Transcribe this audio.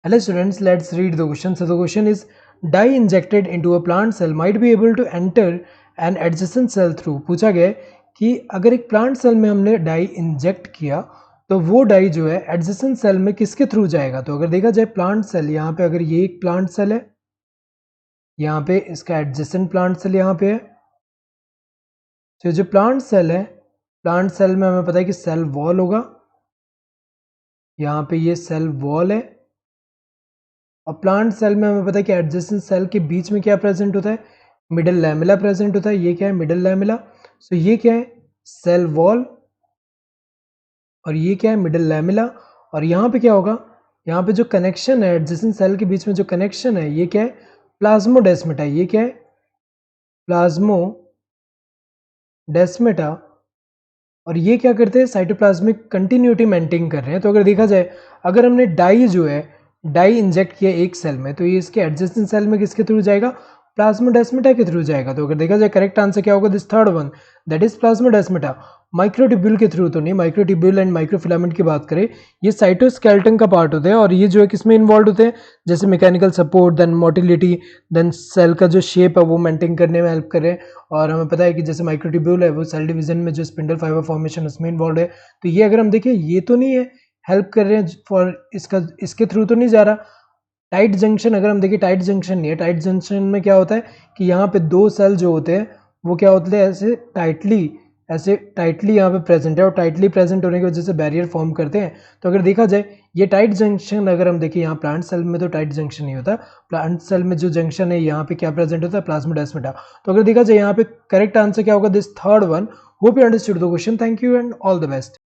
Hello students, let's read the question. So the question is, dye injected into a plant cell might be able to enter an adjacent cell through. पूछा गया है कि अगर एक plant cell में हमने die inject किया तो वो डाई जो है एडजेसेंट सेल में किसके थ्रू जाएगा। तो अगर देखा जाए प्लांट सेल, यहाँ पे अगर ये एक प्लांट सेल है, यहाँ पे इसका एडजेसेंट प्लांट सेल यहाँ पे है। तो जो प्लांट सेल है, प्लांट सेल में हमें पता है कि सेल वॉल होगा, यहाँ पे ये सेल वॉल है। और प्लांट सेल में हमें पता है कि एडजेसेंट सेल के बीच में क्या प्रेजेंट होता है, मिडल लैमेला प्रेजेंट होता है। ये क्या है, मिडल लैमेला। सो ये क्या है, सेल वॉल, और ये क्या है, मिडल लैमेला। और यहाँ पे क्या होगा, यहाँ पे जो कनेक्शन है एडजेसेंट सेल के बीच में, जो कनेक्शन है ये क्या है, प्लाज्मोडेस्माटा। ये क्या है, प्लाज्मोडेस्माटा। और ये क्या करते हैं, साइटोप्लाज्मिक कंटिन्यूटी मेंटेन कर रहे हैं। तो अगर देखा जाए, अगर हमने डाई जो है डाई इंजेक्ट किया एक सेल में, तो ये इसके एडजेसेंट सेल में किसके थ्रू जाएगा, प्लाज्मोडेस्माटा के थ्रू जाएगा। तो अगर देखा जाए करेक्ट आंसर क्या होगा, this third one, that is plasmodesmata. Microtubule के थ्रू तो नहीं, माइक्रोट्यूब्यूल एंड माइक्रोफिलामेंट की बात करें, ये साइटोस्केलेटन का पार्ट होते हैं और ये जो है किसमें इन्वॉल्व होते हैं, जैसे mechanical support, then motility, then cell का जो शेप है वो मेंटेन करने में हेल्प कर रहे हैं। और हमें पता है कि जैसे माइक्रोट्यूब्यूल है वो सेल डिवीजन में जो स्पिंडल फाइबर फॉर्मेशन उसमें इन्वॉल्व है। तो ये अगर हम देखें, ये तो नहीं है, हेल्प कर रहे हैं फॉर इसका, इसके थ्रू तो नहीं जा रहा। टाइट जंक्शन अगर हम देखें, टाइट जंक्शन नहीं है। टाइट जंक्शन में क्या होता है कि यहाँ पे दो सेल जो होते हैं वो क्या होते हैं, ऐसे टाइटली यहाँ पे प्रेजेंट है, और टाइटली प्रेजेंट होने की वजह से बैरियर फॉर्म करते हैं। तो अगर देखा जाए ये टाइट जंक्शन, अगर हम देखें यहाँ प्लांट सेल में तो टाइट जंक्शन नहीं होता। प्लांट सेल में जो जंक्शन है यहाँ पे क्या प्रेजेंट होता है, प्लाज्मोडेस्माटा। तो अगर देखा जाए यहाँ पे करेक्ट आंसर क्या होगा, this third one. Hope you understood the question. Thank you and all the best.